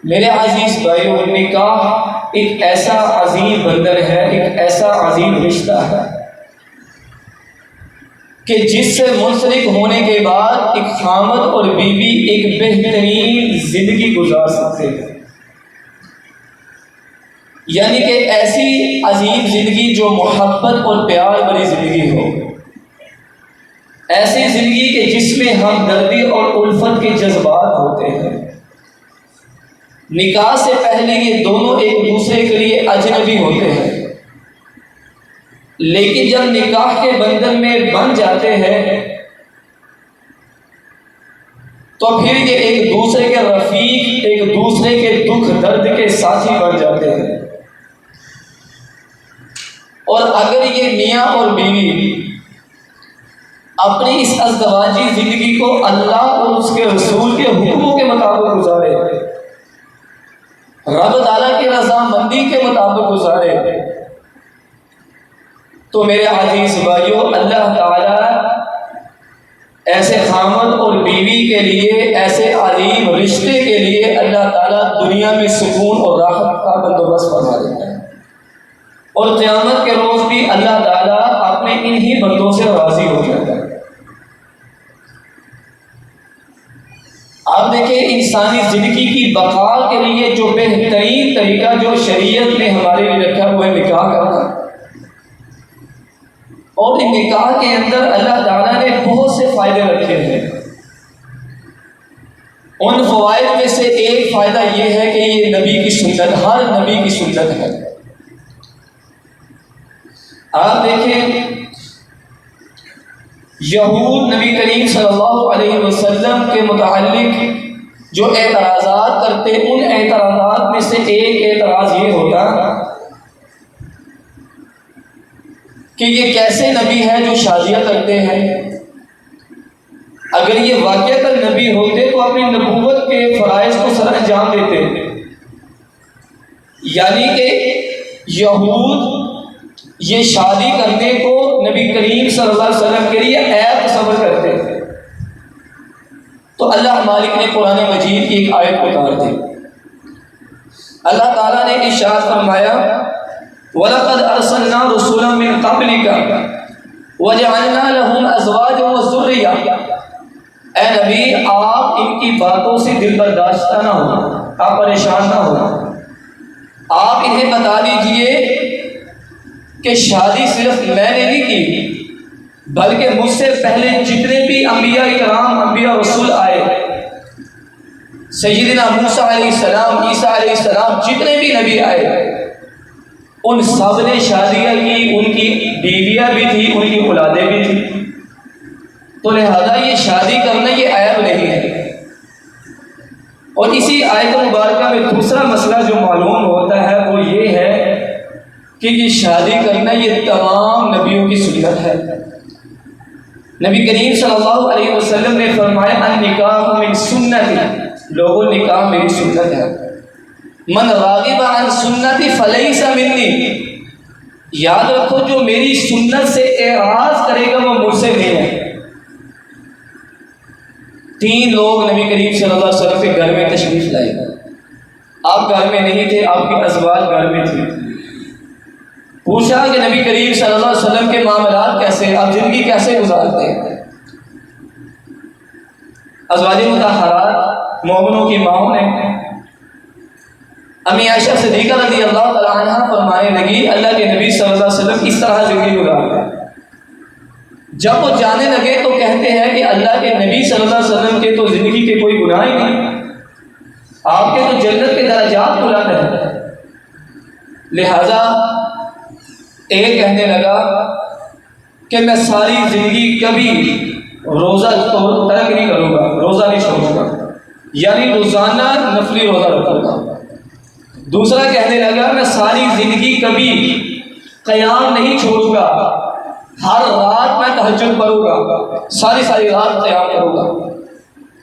میرے عزیز بھائیو، نکاح ایک ایسا عظیم بندر ہے، ایک ایسا عظیم رشتہ ہے کہ جس سے منسلک ہونے کے بعد ایک خامد اور بیوی ایک بہترین زندگی گزار سکتے ہیں. یعنی کہ ایسی عظیم زندگی جو محبت اور پیار بھری زندگی ہو، ایسی زندگی کہ جس میں ہمدردی اور الفت کے جذبات ہوتے ہیں. نکاح سے پہلے یہ دونوں ایک دوسرے کے لیے اجنبی ہوتے ہیں، لیکن جب نکاح کے بندھن میں بن جاتے ہیں تو پھر یہ ایک دوسرے کے رفیق، ایک دوسرے کے دکھ درد کے ساتھی بن جاتے ہیں. اور اگر یہ میاں اور بیوی اپنی اس ازدواجی زندگی کو اللہ اور اس کے رسول کے حکموں کے مطابق گزارے، رب تعالیٰ کی رضامندی کے مطابق گزارے، تو میرے عزیز بھائیو، اللہ تعالیٰ ایسے خامد اور بیوی کے لیے، ایسے عظیم رشتے کے لیے اللہ تعالیٰ دنیا میں سکون اور راحت کا بندوبست فرما دیتا ہے. اور قیامت کے روز بھی اللہ تعالیٰ اپنے انہی بندوں سے راضی ہو جاتا ہے. آپ دیکھیں، انسانی زندگی کی بقا کے لیے جو بہترین طریقہ جو شریعت نے ہمارے لیے رکھا وہ ہے نکاح کرنا. اور ان نکاح کے اندر اللہ تعالیٰ نے بہت سے فائدے رکھے ہیں. ان فوائد میں سے ایک فائدہ یہ ہے کہ یہ نبی کی سنت، ہر نبی کی سنت ہے. آپ دیکھیں، یہود نبی کریم صلی اللہ علیہ وسلم کے متعلق جو اعتراضات کرتے، ان اعتراضات میں سے ایک اعتراض یہ ہوتا کہ یہ کیسے نبی ہے جو شادیاں کرتے ہیں؟ اگر یہ واقعتاً نبی ہوتے تو اپنی نبوت کے فرائض کو سر انجام دیتے. یعنی کہ یہود یہ شادی کرنے کو نبی کریم صلی اللہ علیہ وسلم کے لیے عیب تصور کرتے ہیں. تو اللہ مالک نے قرآن مجید کی ایک آیت اتار دی. اللہ تعالیٰ نے ارشاد فرمایا، وَلَقَدْ أَرْسَلْنَا رُسُلًا مِّن قَبْلِكَ وَجَعَلْنَا لَهُمْ أَزْوَاجًا وَذُرِّيَّةً. اے نبی، آپ ان کی باتوں سے دل برداشتہ نہ ہو، آپ پریشان نہ ہو. آپ انہیں بتا دیجئے کہ شادی صرف میں نے نہیں کی، بلکہ مجھ سے پہلے جتنے بھی انبیاء کرام، انبیاء رسول آئے، سیدنا موسیٰ علیہ السلام، عیسیٰ علیہ السلام، جتنے بھی نبی آئے، ان سب نے شادیاں کی، ان کی بیویاں بھی تھی، ان کی اولادیں بھی تھی. تو لہذا یہ شادی کرنا یہ عیب نہیں ہے. اور اسی آیت مبارکہ میں دوسرا مسئلہ جو معلوم ہوتا ہے وہ یہ ہے کہ یہ شادی کرنا یہ تمام نبیوں کی سنت ہے. نبی کریم صلی اللہ علیہ وسلم نے فرمایا، النکاح من سنتی، لوگوں نکاح میری سنت ہے. من راغب عن سنتی فلیس منی، یاد رکھو جو میری سنت سے اعراض کرے گا وہ مجھ سے نہیں ہے. 3 لوگ نبی کریم صلی اللہ علیہ وسلم کے گھر میں تشریف لائے. آپ گھر میں نہیں تھے، آپ کے ازواج گھر میں تھے. پوچھا کہ نبی کریم صلی اللہ علیہ وسلم کے معاملات کیسے ہیں، آپ زندگی کیسے گزارتے ہیں؟ ازواج مطہرات، مومنوں کی ماؤں نے امی عائشہ صدیقہ رضی اللہ تعالیٰ عنہ فرمانے لگی، اللہ کے نبی صلی اللہ علیہ وسلم اس طرح زندگی گزارتے ہیں. جب وہ جانے لگے تو کہتے ہیں کہ اللہ کے نبی صلی اللہ علیہ وسلم کے تو زندگی کے کوئی گناہ ہی نہیں، آپ کے تو جنت کے درجات بلند ہیں. لہذا ایک کہنے لگا کہ میں ساری زندگی کبھی روزہ ترک نہیں کروں گا، روزہ نہیں چھوڑوں گا، یعنی روزانہ نفلی روزہ رکھوں گا. دوسرا کہنے لگا میں ساری زندگی کبھی قیام نہیں چھوڑوں گا، ہر رات میں تہجد پڑھوں گا، ساری رات قیام کروں گا.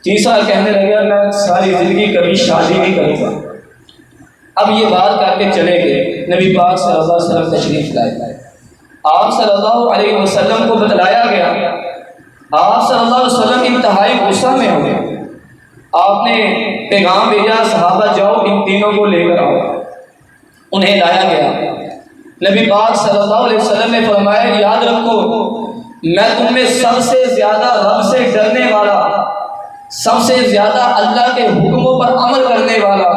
تیسرا کہنے لگا میں ساری زندگی کبھی شادی نہیں کروں گا. اب یہ بات کر کے چلے گئے، نبی پاک صلی اللہ علیہ وسلم تشریف لائے. آپ صلی اللہ علیہ وسلم کو بتلایا گیا. آپ صلی اللہ علیہ وسلم انتہائی غصہ میں ہو گئے. آپ نے پیغام بھیجا، صحابہ جاؤ ان تینوں کو لے کر آؤ۔ انہیں لایا گیا۔ نبی پاک صلی اللہ علیہ وسلم نے فرمایا یاد رکھو میں تم میں سب سے زیادہ رب سے ڈرنے والا، سب سے زیادہ اللہ کے حکموں پر عمل کرنے والا،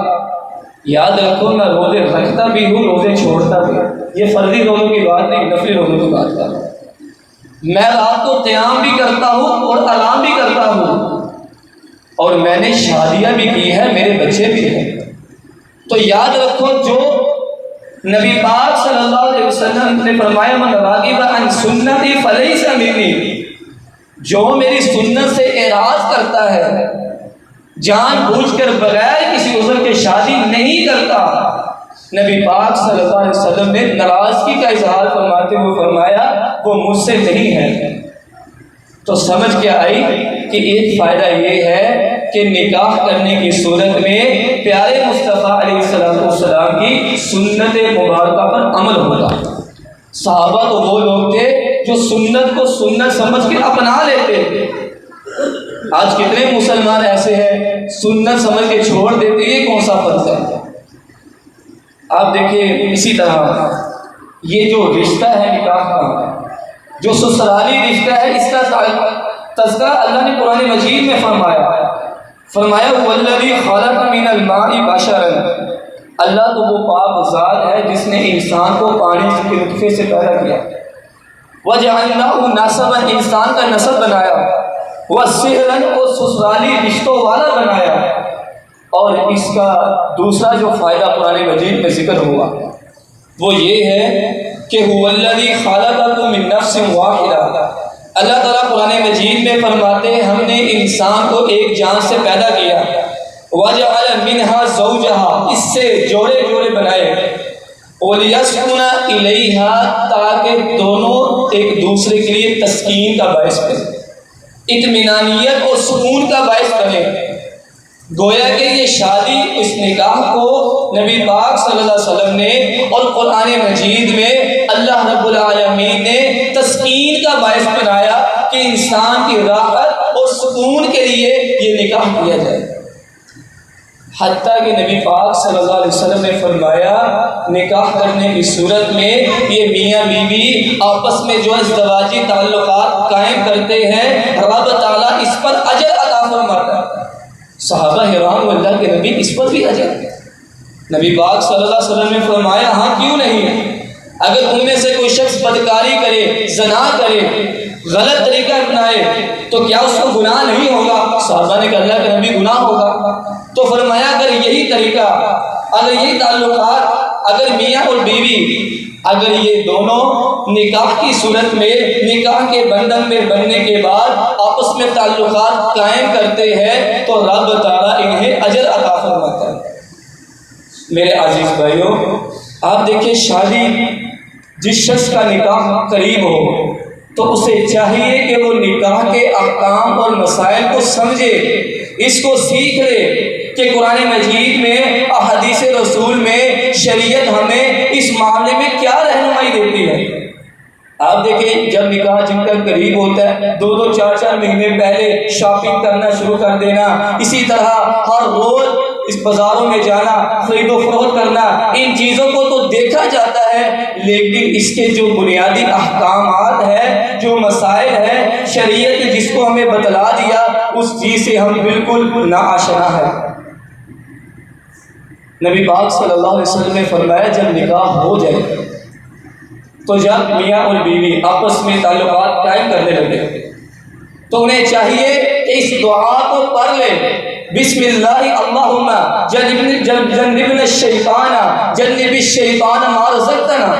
یاد رکھو میں روزے رکھتا بھی ہوں روزے چھوڑتا بھی ہوں، یہ فرضی روزوں کی بات نہیں، نفلی روزوں کی بات کر رہا ہوں۔ میں رات کو قیام بھی کرتا ہوں اور آرام بھی کرتا ہوں، اور میں نے شادیاں بھی کی ہیں، میرے بچے بھی ہیں۔ تو یاد رکھو جو نبی پاک صلی اللہ علیہ وسلم نے فرمایا من راغب عن سنتی فلیس منی، جو میری سنت سے اعراض کرتا ہے، جان بوجھ کر بغیر کسی عذر کے شادی نہیں کرتا، نبی پاک صلی اللہ علیہ وسلم نے ناراضگی کا اظہار فرماتے ہوئے فرمایا وہ مجھ سے نہیں ہے۔ تو سمجھ کے آئی کہ ایک فائدہ یہ ہے کہ نکاح کرنے کی صورت میں پیارے مصطفیٰ علیہ السلام کی سنت مبارکہ پر عمل ہوگا۔ صحابہ تو وہ لوگ تھے جو سنت کو سنت سمجھ کے اپنا لیتے تھے۔ آج کتنے مسلمان ایسے ہیں سنت سمجھ کے چھوڑ دیتے، یہ کون سا فرض ہے؟ آپ دیکھیں اسی طرح یہ جو رشتہ ہے نکاح کا، جو سسرالی رشتہ ہے، اس کا تذکرہ اللہ نے قرآن مجید میں فرمایا والذی خلق من الماء بشرا، اللہ تو وہ پاک ذات ہے جس نے انسان کو پانی کے نطفے سے پیدا کیا، وجعلناہ نسبا، انسان کا نسب بنایا، وصہرا، کو سسرالی رشتوں والا بنایا۔ اور اس کا دوسرا جو فائدہ قرآن مجید میں ذکر ہوا وہ یہ ہے کہ هو الذی خلقکم من نفس واحدہ، اللہ تعالیٰ قرآن مجید میں فرماتے ہیں ہم نے انسان کو ایک جان سے پیدا کیا، وجعل منها زوجها، اس سے جوڑے جوڑے بنائے، ولیسکن الیہا، تاکہ دونوں ایک دوسرے کے لیے تسکین کا باعث بنے، اطمینانیت اور سکون کا باعث بنے۔ گویا کہ یہ شادی، اس نکاح کو نبی پاک صلی اللہ علیہ وسلم نے اور قرآن مجید میں اللہ رب العالمین نے تسکین کا باعث بنایا کہ انسان کی راحت اور سکون کے لیے یہ نکاح کیا جائے۔ حتیٰ کہ نبی پاک صلی اللہ علیہ وسلم نے فرمایا نکاح کرنے کی صورت میں یہ میاں بیوی آپس میں جو ازدواجی تعلقات قائم کرتے ہیں، رب تعالیٰ اس پر اجر عطا فرماتا ہے۔ صحابہ حیران، اللہ کے نبی اس پر بھی اجر؟ نبی پاک صلی اللہ علیہ وسلم نے فرمایا ہاں کیوں نہیں، اگر ان میں سے کوئی شخص بدکاری کرے، زنا کرے، غلط طریقہ اپنائے تو کیا اس کو گناہ نہیں ہوگا؟ صحابہ نے کہا اللہ کے نبی گناہ ہوگا۔ تو فرمایا اگر یہی طریقہ، اگر یہی تعلقات، اگر میاں اور بیوی، اگر یہ دونوں نکاح کی صورت میں، نکاح کے بندھن میں بننے کے بعد آپس میں تعلقات قائم کرتے ہیں تو رب تعالیٰ انہیں اجر عطا فرماتا ہے۔ میرے عزیز بھائیوں، آپ دیکھیں شادی جس شخص کا نکاح قریب ہو تو اسے چاہیے کہ وہ نکاح کے احکام اور مسائل کو سمجھے، اس کو سیکھ لے کہ قرآن مجید میں، احادیث رسول میں شریعت ہمیں اس معاملے میں کیا رہنمائی دیتی ہے۔ آپ دیکھیں جب نکاح جن کا قریب ہوتا ہے 2 4 مہینے پہلے شاپنگ کرنا شروع کر دینا، اسی طرح ہر روز اس بازاروں میں جانا، خرید و فروخت کرنا، ان چیزوں کو تو دیکھا جاتا ہے، لیکن اس کے جو بنیادی احکامات ہیں، جو مسائل ہیں، شریعت نے جس کو ہمیں بتلا دیا اس چیز سے ہم بالکل ناآشنا ہے۔ نبی پاک صلی اللہ علیہ وسلم نے فرمایا جب نکاح ہو جائے تو جب میاں اور بیوی آپس میں تعلقات قائم کرنے لگے تو انہیں چاہیے کہ اس دعا کو پڑھ لے، بسم اللہ اللہم جنبنا الشیطان جنب الشیطان ما رزقتنا،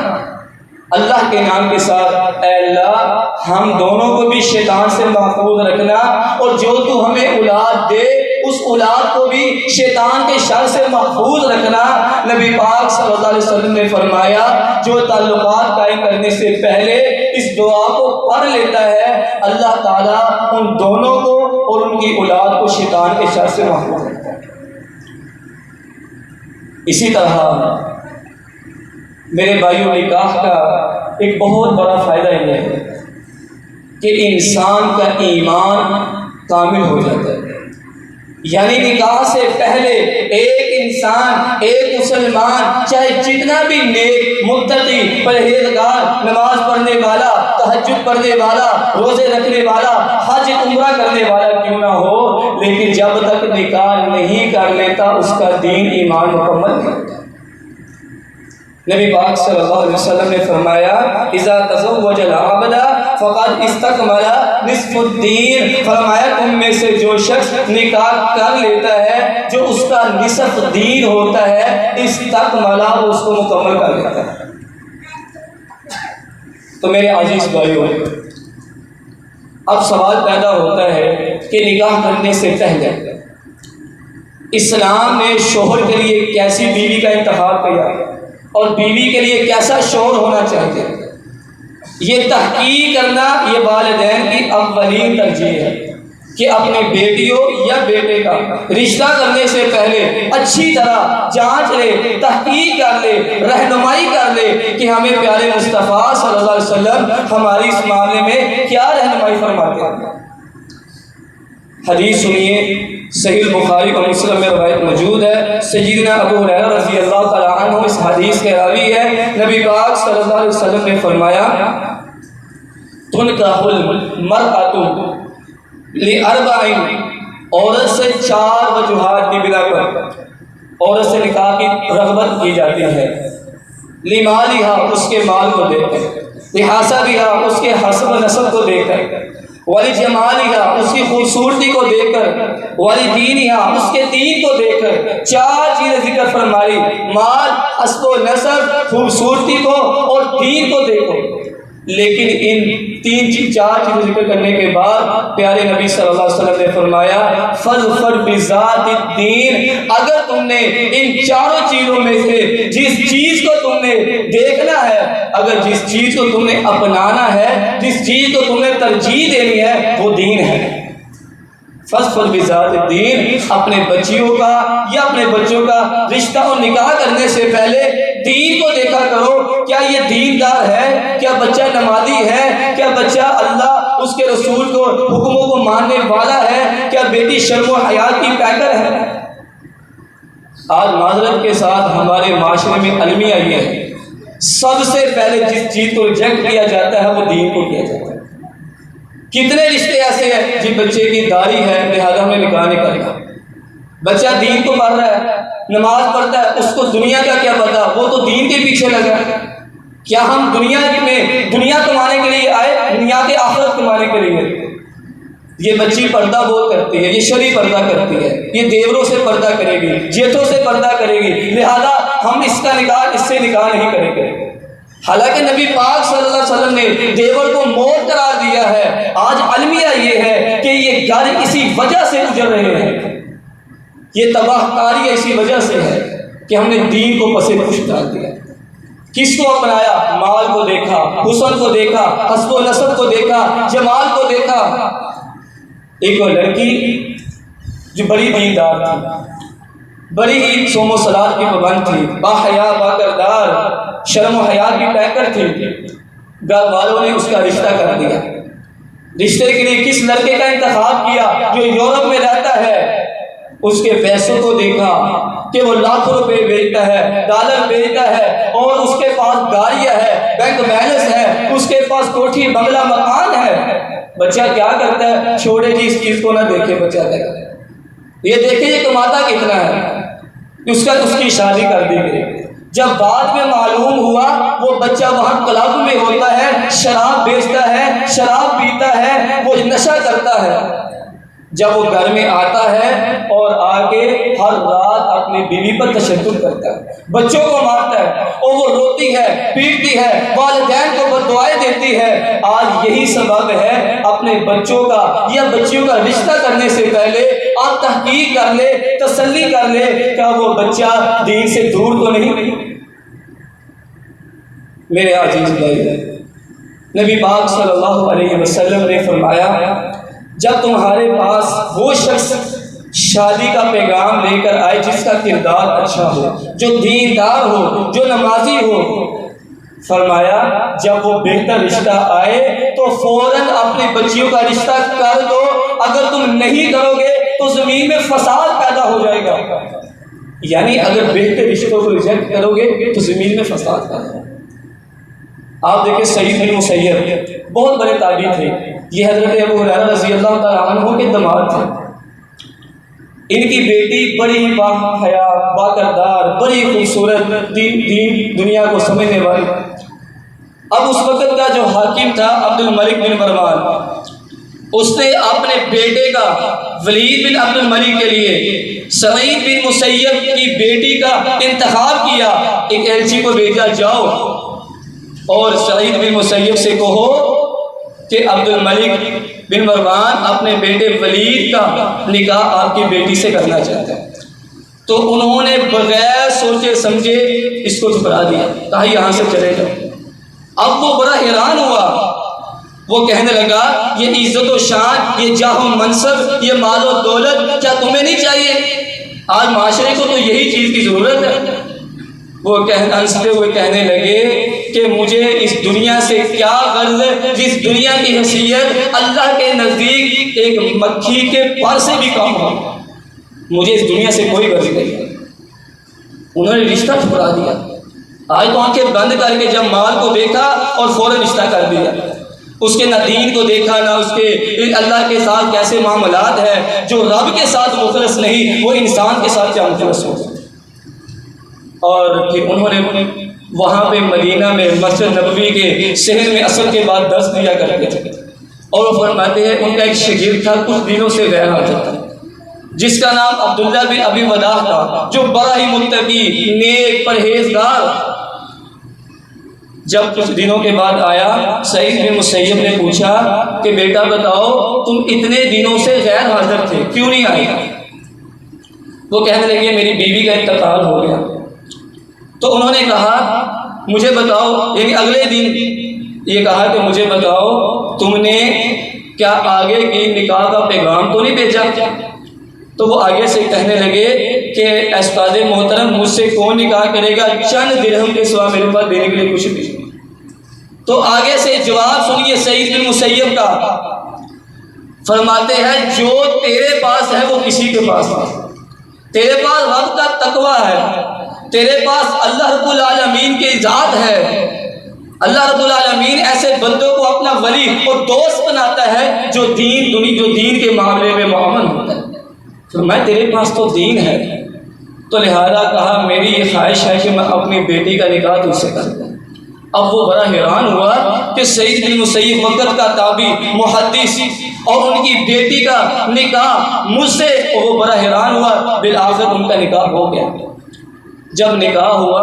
اللہ کے نام کے ساتھ اے اللہ ہم دونوں کو بھی شیطان سے محفوظ رکھنا، اور جو تو ہمیں اولاد دے اس اولاد کو بھی شیطان کے شر سے محفوظ رکھنا۔ نبی پاک صلی اللہ علیہ وسلم نے فرمایا جو تعلقات قائم کرنے سے پہلے اس دعا کو پڑھ لیتا ہے اللہ تعالیٰ ان دونوں کو اور ان کی اولاد کو شیطان کے شر سے محفوظ رکھتا ہے۔ اسی طرح میرے بھائیوں، نکاح کا ایک بہت بڑا فائدہ یہ ہے کہ انسان کا ایمان کامل ہو جاتا ہے۔ یعنی نکاح سے پہلے ایک انسان، ایک مسلمان، چاہے جتنا بھی نیک، متقی، پرہیزگار، نماز پڑھنے والا، تہجد پڑھنے والا، روزے رکھنے والا، حج عمرہ کرنے والا کیوں نہ ہو، لیکن جب تک نکاح نہیں کر لیتا اس کا دین ایمان مکمل نہیں ہوتا۔ نبی پاک صلی اللہ علیہ وسلم نے فرمایا اذا تزوج العبد فقد استکمل نصف الدین، فرمایا تم میں سے جو شخص نکاح کر لیتا ہے جو اس کا نصف دین ہوتا ہے، استکمل، وہ اس کو مکمل کر لیتا ہے۔ تو میرے عزیز بھائیو، اب سوال پیدا ہوتا ہے کہ نکاح کرنے سے پہلے اسلام نے شوہر کے لیے کیسی بیوی کا انتخاب کیا اور بیوی کے لیے کیسا شوہر ہونا چاہیے، یہ تحقیق کرنا یہ والدین کی اولین ترجیح ہے کہ اپنے بیٹیوں یا بیٹے کا رشتہ کرنے سے پہلے اچھی طرح جانچ لے، تحقیق کر لے، رہنمائی کر لے کہ ہمیں پیارے مصطفیٰ صلی اللہ علیہ وسلم ہماری اس معاملے میں کیا رہنمائی فرماتے ہیں۔ حدیث سنیے، صحیح بخاری اور مسلم میں روایت موجود ہے، سیدنا ابو ہریرہ رضی اللہ تعالیٰ عنہ اس حدیث کے راوی ہے۔ نبی پاک صلی اللہ علیہ وسلم نے فرمایا تنکح المرأة لأربع، عورت سے 4 وجوہات کی بنا پر عورت سے نکاح کی رغبت کی جاتی ہے۔ لمالہا، اس کے مال کو دیکھ کر، لحسبہا، اس کے حسب و نسب کو دیکھ کر، ولجمالہا، اس کی خوبصورتی کو دیکھ کر، ولدینہا، اس کے دین کو دیکھ کر۔ 4 چیزیں ذکر فرمائی، مال، حسب و نسب، خوبصورتی کو اور دین کو دیکھو۔ لیکن ان 4 چیزیں ذکر کرنے کے بعد پیارے نبی صلی اللہ علیہ وسلم نے فرمایا فَاظْفَرْ بِذَاتِ الدِّینِ، اگر تم نے ان 4 چیزوں میں سے جس چیز کو تم نے دیکھنا ہے، اگر جس چیز کو تم نے اپنانا ہے، جس چیز کو تم نے ترجیح دینی ہے، وہ دین ہے۔ فَاظْفَرْ بِذَاتِ الدِّینِ، اپنے بچیوں کا یا اپنے بچوں کا رشتہ اور نکاح کرنے سے پہلے دین کو دیکھا کرو، کیا یہ دیندار ہے، کیا بچہ نمازی ہے، کیا بچہ اللہ اس کے رسول کو حکموں کو ماننے والا ہے، کیا بیٹی شرم و حیا کی پیکر ہے۔ آج معذرت کے ساتھ ہمارے معاشرے میں المیہ یہ ہے، سب سے پہلے جس چیز کو ریجیکٹ کیا جاتا ہے وہ دین کو کیا جاتا ہے۔ کتنے رشتے ایسے ہیں جی بچے کی داڑھی ہے لہذا ہمیں نکاح نہیں کرنا، بچہ دین کو پڑھ رہا ہے، نماز پڑھتا ہے، اس کو دنیا کا کیا پتا، وہ تو دین کے پیچھے لگا ہے۔ کیا ہم دنیا میں دنیا کمانے کے لیے آئے، دنیا کے آخرت کمانے کے لیے؟ یہ بچی پردہ بہت کرتی ہے، یہ شرعی پردہ کرتی ہے، یہ دیوروں سے پردہ کرے گی، جیتوں سے پردہ کرے گی، لہذا ہم اس کا نکاح اس سے نکاح نہیں کریں گے۔ حالانکہ نبی پاک صلی اللہ علیہ وسلم نے دیور کو موت قرار دیا ہے۔ آج المیہ یہ ہے کہ یہ گھر اسی وجہ سے گزر رہے ہیں، یہ تباہ کاری اسی وجہ سے ہے کہ ہم نے دین کو پس پش ڈال دیا۔ کس کو اپنایا؟ مال کو دیکھا، حسن کو دیکھا، حسب و نسب کو دیکھا، جمال کو دیکھا۔ ایک وہ لڑکی جو بڑی دیندار تھی، بڑی ہی صوم و صلات کی پابند تھی، با حیا با کردار، شرم و حیا کی پیکر تھی، گھر والوں نے اس کا رشتہ کر دیا۔ رشتے کے لیے کس لڑکے کا انتخاب کیا؟ جو یورپ میں رہتا ہے۔ اس کے پیسوں کو دیکھا کہ وہ لاکھوں روپے بیچتا ہے، ڈالر بیچتا ہے، اور اس کے پاس گاڑیاں ہے، بینک بیلنس ہے، اس کے پاس کوٹھی بنگلہ مکان ہے۔ بچہ کیا کرتا ہے؟ چھوڑے جی اس چیز کو نہ دیکھے، بچہ کیا کرتا ہے؟ یہ دیکھے یہ کماتا کتنا ہے، اس کی شادی کر دی گئی۔ جب بعد میں معلوم ہوا وہ بچہ وہاں کلب میں ہوتا ہے، شراب بیچتا ہے، شراب پیتا ہے، وہ نشہ کرتا ہے۔ جب وہ گھر میں آتا ہے اور آ کے ہر رات اپنی بیوی پر تشدد کرتا ہے، بچوں کو مارتا ہے، اور وہ روتی ہے، پیٹتی ہے، والدین کو بددعائیں دیتی ہے۔ آج یہی سبب ہے اپنے بچوں کا یا بچیوں کا رشتہ کرنے سے پہلے آپ تحقیق کر لے، تسلی کر لے کہ وہ بچہ دین سے دور تو نہیں۔ میرے عزیز بھائی، نبی پاک صلی اللہ علیہ وسلم نے فرمایا جب تمہارے پاس وہ شخص شادی کا پیغام لے کر آئے جس کا کردار اچھا ہو، جو دیندار ہو، جو نمازی ہو، فرمایا جب وہ بہتر رشتہ آئے تو فوراً اپنی بچیوں کا رشتہ کر دو۔ اگر تم نہیں کرو گے تو زمین میں فساد پیدا ہو جائے گا. یعنی اگر بہتر رشتوں کو ریجیکٹ کرو گے تو زمین میں فساد پیدا ہوگا. آپ دیکھیں سعید بن مسیب بہت بڑے تابعی تھے. یہ حضرت ابو ہریرہ رضی اللہ تعالیٰ عنہ کے داماد تھے. ان کی بیٹی بڑی با حیا، با کردار، بڑی خوبصورت، دین دنیا کو سمجھنے والی. اب اس وقت کا جو حاکم تھا عبد الملک بن مروان، اس نے اپنے بیٹے کا ولید بن عبد الملک کے لیے سعید بن مسیب کی بیٹی کا انتخاب کیا. ایک ایلچی کو بھیجا، جاؤ اور سعید بن مسیب سے کہو کہ عبد الملک بن مروان اپنے بیٹے ولید کا نکاح آپ کی بیٹی سے کرنا چاہتے ہیں. تو انہوں نے بغیر سوچے سمجھے اس کو ٹھکرا دیا، کہا یہاں سے چلے جاؤ. اب وہ بڑا حیران ہوا. وہ کہنے لگا یہ عزت و شان، یہ جاہ و منصب، یہ مال و دولت کیا تمہیں نہیں چاہیے؟ آج معاشرے کو تو یہی چیز کی ضرورت ہے. وہ ہنستے ہوئے کہنے لگے کہ مجھے اس دنیا سے کیا غرض ہے جس دنیا کی حیثیت اللہ کے نزدیک ایک مکھی کے پر سے بھی کم ہو. مجھے اس دنیا سے کوئی غرض نہیں. انہوں نے رشتہ ٹھکرا دیا. آج تو آنکھیں بند کر کے جب مال کو دیکھا اور فوراً رشتہ کر دیا. اس کے نہ دین کو دیکھا نہ اس کے اللہ کے ساتھ کیسے معاملات ہے. جو رب کے ساتھ مخلص نہیں وہ انسان کے ساتھ کیا مخلص ہو. اور پھر انہوں نے وہاں پہ مدینہ میں مسجد نبوی کے شہر میں عصر کے بعد درس دیا کرتے تھے. اور وہ فرماتے ہیں ان کا ایک شاگرد تھا کچھ دنوں سے غیر حاضر تھا، جس کا نام عبداللہ بن ابی وداع تھا، جو بڑا ہی متقی، نیک، پرہیزگار. جب کچھ دنوں کے بعد آیا، سعید بن مسیب نے پوچھا کہ بیٹا بتاؤ تم اتنے دنوں سے غیر حاضر تھے، کیوں نہیں آئے؟ وہ کہنے لگے میری بیوی کا انتقال ہو گیا. تو انہوں نے کہا مجھے بتاؤ، یعنی اگلے دن یہ کہا کہ مجھے بتاؤ تم نے کیا آگے کی نکاح کا پیغام تو نہیں بھیجا؟ تو وہ آگے سے کہنے لگے کہ استاد محترم مجھ سے کون نکاح کرے گا، چند درہم کے سوا میرے پاس دینے کے لیے کچھ نہیں. تو آگے سے جواب سنیے سعید بن مسیب کا. فرماتے ہیں جو تیرے پاس ہے وہ کسی کے پاس نہیں. تیرے پاس رب کا تقویٰ ہے، تیرے پاس اللہ رب العالمین کی ذات ہے. اللہ رب العالمین ایسے بندوں کو اپنا ولی اور دوست بناتا ہے جو دین کے معاملے میں معاون ہوتا ہے. فرمایا تیرے پاس تو دین ہے. تو لہذا کہا میری یہ خواہش ہے کہ میں اپنی بیٹی کا نکاح تجھ سے کر دوں. اب وہ بڑا حیران ہوا کہ سعید بن مسیب وقت کا تابعی، محدث، اور ان کی بیٹی کا نکاح مجھ سے. وہ بڑا حیران ہوا. بالآخر ان کا نکاح ہو گیا. جب نکاح ہوا،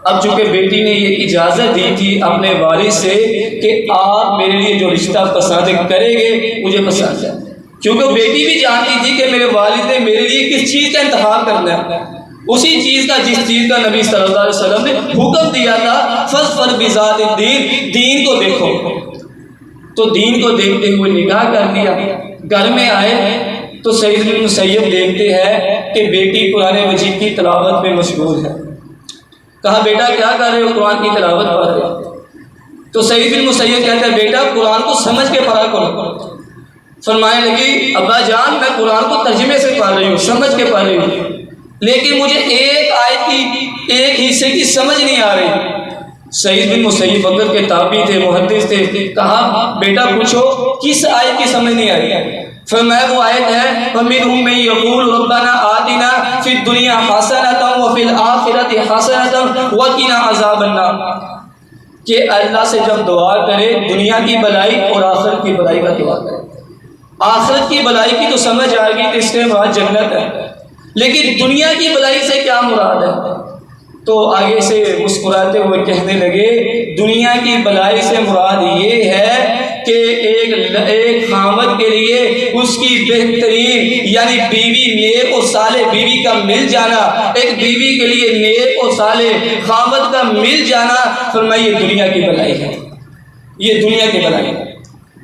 اب چونکہ بیٹی نے یہ اجازت دی تھی اپنے والد سے کہ آپ میرے لیے جو رشتہ پسند کریں گے مجھے پسند ہے، کیونکہ بیٹی بھی جانتی تھی کہ میرے والد نے میرے لیے کس چیز کا انتخاب کرنا ہے، اسی چیز کا جس چیز کا نبی صلی اللہ علیہ وسلم نے حکم دیا تھا، فاظفر بذات الدین، دین کو دیکھو. تو دین کو دیکھتے ہوئے نکاح کر دیا. گھر میں آئے تو سعید بن مسیب دیکھتے ہیں کہ بیٹی قرآن مجید کی تلاوت میں مشغول ہے. کہا بیٹا کیا کر رہے ہو؟ قرآن کی تلاوت پڑھ رہے ہو. تو سعید بن مسیب کہتا ہے بیٹا قرآن کو سمجھ کے پڑھا کرو. فرمانے لگی ابا جان میں قرآن کو ترجمے سے پڑھ رہی ہوں، سمجھ کے پڑھ رہی ہوں، لیکن مجھے ایک آیت کی ایک حصے کی سمجھ نہیں آ رہی. سعید بن مسیب وقت کے تابعی تھے، محدث تھے. کہا بیٹا پوچھو کس آیت کی سمجھ نہیں آ رہی؟ فرمایا وہ آیت ہے وَمِنْهُمْ مَن يَقُولُ رَبَّنَا آتِنَا فِي الدُّنْيَا حَسَنَةً وَفِي الْآخِرَةِ حَسَنَةً وَقِنَا عَذَابَ النَّارِ. کہ اللہ سے جب دعا کرے دنیا کی بلائی اور آخرت کی بلائی کا دعا کرے. آخرت کی بلائی کی تو سمجھ آئے گی کہ اس کے بعد جنت ہے، لیکن دنیا کی بلائی سے کیا مراد ہے؟ تو آگے سے مسکراتے ہوئے کہنے لگے دنیا کی بلائی سے مراد یہ ہے کہ ایک خامد کے لیے اس کی بہترین یعنی بیوی نیک و صالح بیوی کا مل جانا، ایک بیوی کے لیے نیک و صالح خامد کا مل جانا. فرمایا یہ دنیا کی بلائی ہے، یہ دنیا کی بلائی ہے.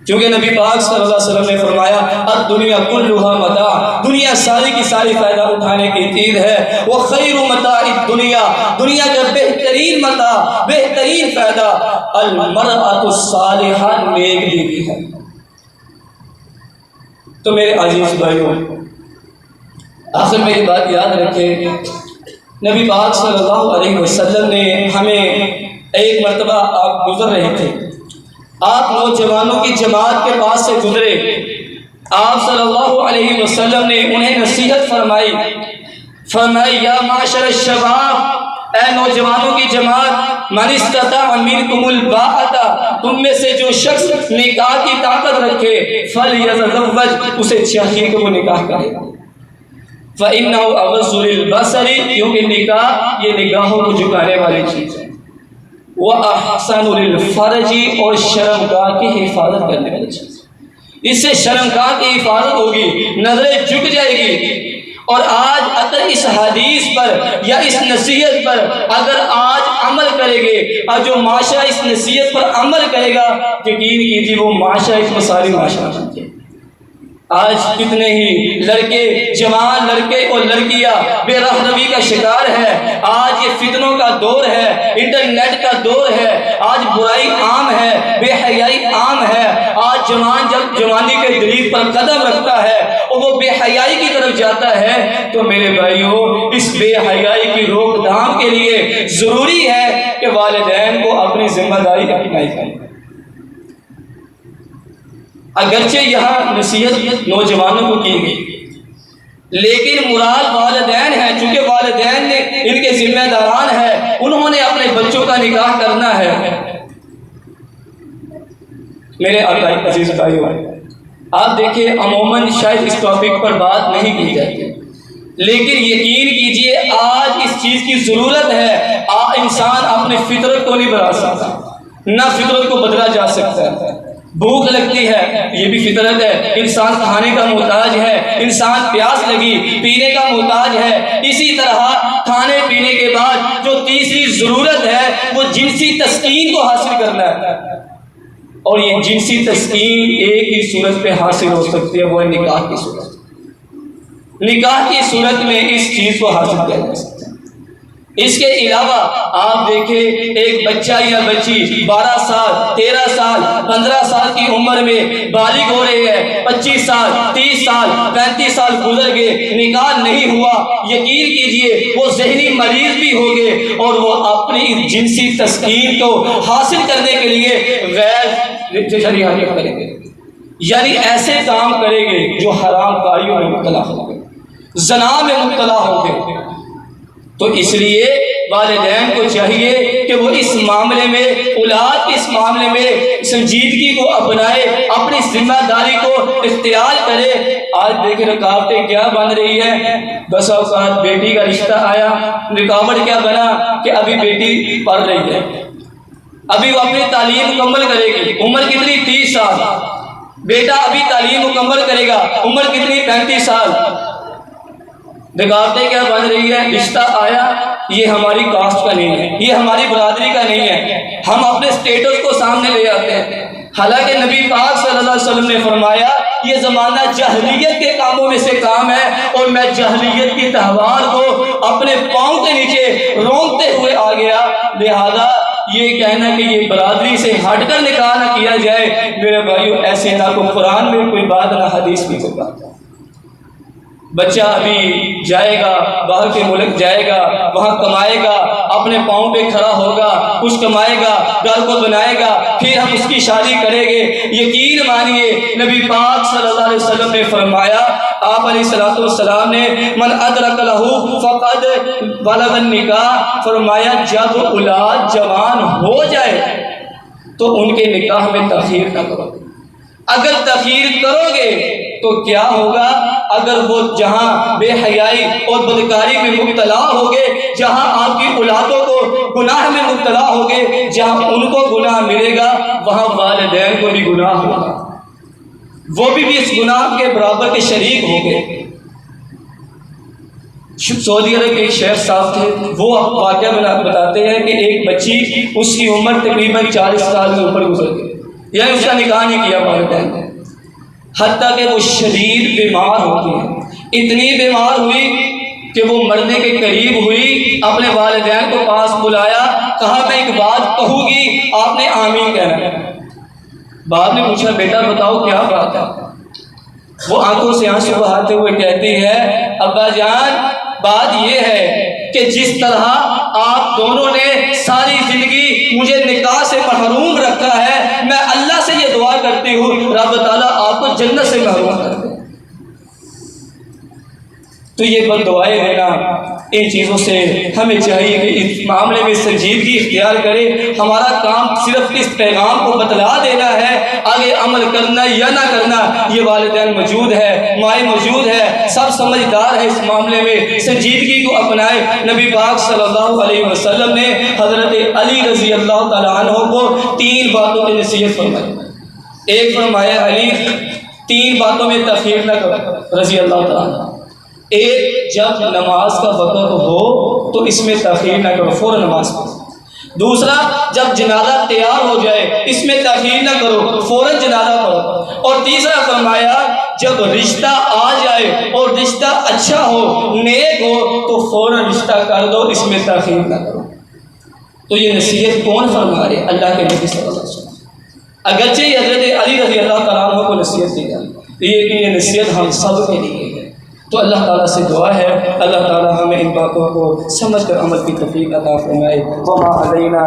کیونکہ نبی پاک صلی اللہ علیہ وسلم نے فرمایا الدنیا کلھا متاع، دنیا ساری کی ساری فائدہ اٹھانے کی چیز ہے. وخیر متاع الدنیا، دنیا کا بہترین متاع، بہترین فائدہ المرأۃ الصالحہ، نیک بیوی ہے. تو میرے عزیز بھائیوں آخر میں یہ بات یاد رکھیں، نبی پاک صلی اللہ علیہ وسلم نے ہمیں ایک مرتبہ آپ گزر رہے تھے، آپ نوجوانوں کی جماعت کے پاس سے گزرے، آپ صلی اللہ علیہ وسلم نے انہیں نصیحت فرمائی یا معاشر الشباب، اے نوجوانوں کی جماعت، من استطاع منکم الباءۃ، تم میں سے جو شخص نکاح کی طاقت رکھے فلیتزوج، اسے چاہیے کہ وہ نکاح کرے، فإنه أغض للبصر، کیونکہ نکاح یہ نگاہوں کو جھکانے والی چیز ہے، وأحسن للفرج، اور شرمگاہ کی حفاظت کرنے والی چیز ہے، اس سے شرمگاہ کی حفاظت ہوگی، نظریں جھک جائے گی۔ اور آج اگر اس حدیث پر یا اس نصیحت پر اگر آج عمل کرے گے، اور جو معاشرہ اس نصیحت پر عمل کرے گا، یقین کیجیے وہ معاشرہ ایک مثالی معاشرہ بن جائے۔ آج کتنے ہی لڑکے، جوان لڑکے اور لڑکیاں بے رہنمی کا شکار ہے۔ آج یہ فتنوں کا دور ہے، انٹرنیٹ کا دور ہے، آج برائی عام ہے، بے حیائی عام ہے۔ آج جوان جب جوانی کے دلیل پر قدم رکھتا ہے اور وہ بے حیائی کی طرف جاتا ہے، تو میرے بھائیوں اس بے حیائی کی روک تھام کے لیے ضروری ہے کہ والدین کو اپنی ذمہ داری اپنائی کریں۔ اگرچہ یہاں نصیحت نوجوانوں کو کی گئی، لیکن مراد والدین ہیں، چونکہ والدین نے ان کے ذمہ داران ہیں، انہوں نے اپنے بچوں کا نکاح کرنا ہے۔ میرے عزیز بھائیوں، آپ دیکھیں عموماً شاید اس ٹاپک پر بات نہیں کی جاتی، لیکن یقین کیجئے آج اس چیز کی ضرورت ہے۔ انسان اپنے فطرت کو نہیں بدل سکتا، نہ فطرت کو بدلا جا سکتا ہے۔ بھوک لگتی ہے، یہ بھی فطرت ہے، انسان کھانے کا محتاج ہے، انسان پیاس لگی پینے کا محتاج ہے۔ اسی طرح کھانے پینے کے بعد جو تیسری ضرورت ہے وہ جنسی تسکین کو حاصل کرنا ہے، اور یہ جنسی تسکین ایک ہی صورت پہ حاصل ہو سکتی ہے، وہ ہے نکاح کی صورت۔ نکاح کی صورت میں اس چیز کو حاصل کیا جا سکتا ہے۔ اس کے علاوہ آپ دیکھیں ایک بچہ یا بچی 12 سال 13 سال 15 سال کی عمر میں بالغ ہو رہے ہیں، 25 سال 30 سال 35 سال گزر گئے، نکاح نہیں ہوا، یقین کیجئے وہ ذہنی مریض بھی ہو گئے، اور وہ اپنی جنسی تسکین کو حاصل کرنے کے لیے غیر شرعی کریں گے، یعنی ایسے کام کریں گے جو حرام کاریوں میں مبتلا ہوں گے، زنا میں مبتلا ہوں گے۔ تو اس لیے والدین کو چاہیے کہ وہ اس معاملے میں، اولاد کے اس معاملے میں سنجیدگی کو اپنائے، اپنی ذمہ داری کو اختیار کرے۔ آج دیکھیں رکاوٹیں کیا بن رہی ہے، بس اوقات بیٹی کا رشتہ آیا، رکاوٹ کیا بنا کہ ابھی بیٹی پڑھ رہی ہے، ابھی وہ اپنی تعلیم مکمل کرے گی، عمر کتنی 30 سال، بیٹا ابھی تعلیم مکمل کرے گا، عمر کتنی 35 سال۔ رکاوٹیں کیا بن رہی ہے، رشتہ آیا، یہ ہماری کاسٹ کا نہیں ہے، یہ ہماری برادری کا نہیں ہے، ہم اپنے سٹیٹس کو سامنے لے آتے ہیں، حالانکہ نبی پاک صلی اللہ علیہ وسلم نے فرمایا یہ زمانہ جاہلیت کے کاموں میں سے کام ہے، اور میں جاہلیت کی تہوار کو اپنے پاؤں کے نیچے رونگتے ہوئے آ گیا، لہذا یہ کہنا کہ یہ برادری سے ہٹ کر نکاح نہ کیا جائے، میرے بھائیو ایسے نہ کوئی قرآن میں کوئی بات نہ حدیث میں کوئی بات۔ بچہ ابھی جائے گا، باہر کے ملک جائے گا، وہاں کمائے گا، اپنے پاؤں پہ کھڑا ہوگا، کچھ کمائے گا، گھر کو بنائے گا، پھر ہم اس کی شادی کریں گے۔ یقین مانیے نبی پاک صلی اللہ علیہ وسلم نے فرمایا، آپ علیہ الصلوۃ والسلام نے من ادرک لہ فقد بلغ النکاح، فرمایا جب اولاد جوان ہو جائے تو ان کے نکاح میں تاخیر نہ کرو۔ اگر تاخیر کرو گے تو کیا ہوگا، اگر وہ جہاں بے حیائی اور بدکاری میں مبتلا ہوگے، جہاں آپ کی اولادوں کو گناہ میں مبتلا ہوگے، جہاں ان کو گناہ ملے گا وہاں والدین کو بھی گناہ ہوگا، وہ بھی اس گناہ کے برابر کے شریک ہوں گے۔ سعودی عرب کے ایک شیخ صاحب تھے، وہ واقعہ بتاتے ہیں کہ ایک بچی، اس کی عمر تقریباً 40 سال سے اوپر گزر گئی، یعنی اس کا نکاح نہیں کیا والدین نے، حتیٰ کہ وہ شدید بیمار ہو گئی، اتنی بیمار ہوئی کہ وہ مرنے کے قریب ہوئی، اپنے والدین کو پاس بلایا، کہا میں ایک بات کہوں گی، آپ نے آمین کہنا ہے۔ باپ نے پوچھا بیٹا بتاؤ کیا بات ہے؟ وہ آنکھوں سے آنسو بہاتے ہوئے کہتی ہے ابا جان بات یہ ہے کہ جس طرح آپ دونوں نے ساری زندگی مجھے نکاح سے محروم رکھا ہے، میں اللہ سے یہ دعا کرتی ہوں رب تعالیٰ آپ کو جنت سے محروم کر دے۔ تو یہ بد دعائیں ہیں نا، ان چیزوں سے ہمیں چاہیے کہ اس معاملے میں سنجیدگی اختیار کرے۔ ہمارا کام صرف اس پیغام کو بتلا دینا ہے، آگے عمل کرنا یا نہ کرنا یہ والدین موجود ہے، مائیں موجود ہے، سب سمجھدار ہے، اس معاملے میں سنجیدگی کو اپنائے۔ نبی پاک صلی اللہ علیہ وسلم نے حضرت علی رضی اللہ تعالیٰ عنہ کو 3 باتوں کی نصیحت فرمائی۔ ایک فرمایا علی 3 باتوں میں تاخیر نہ کرو رضی اللہ تعالیٰ عنہ۔ ایک، جب نماز کا وقت ہو تو اس میں تاخیر نہ کرو، فوراً نماز پڑھو۔ دوسرا، جب جنازہ تیار ہو جائے اس میں تاخیر نہ کرو، فوراً جنازہ پڑھو۔ اور تیسرا فرمایا جب رشتہ آ جائے اور رشتہ اچھا ہو، نیک ہو، تو فوراً رشتہ کر دو، اس میں تاخیر نہ کرو۔ تو یہ نصیحت کون فرما رہے؟ اللہ کے نبی صلی اللہ علیہ وسلم۔ اگرچہ یہ حضرت علی رضی اللہ تعالیٰ عنہ کو نصیحت دی جائے، یہ نصیحت ہم سب کے لیے ہے۔ تو اللہ تعالیٰ سے دعا ہے اللہ تعالیٰ ہمیں ان باتوں کو سمجھ کر عمل کی توفیق عطا فرمائے۔ وما علینا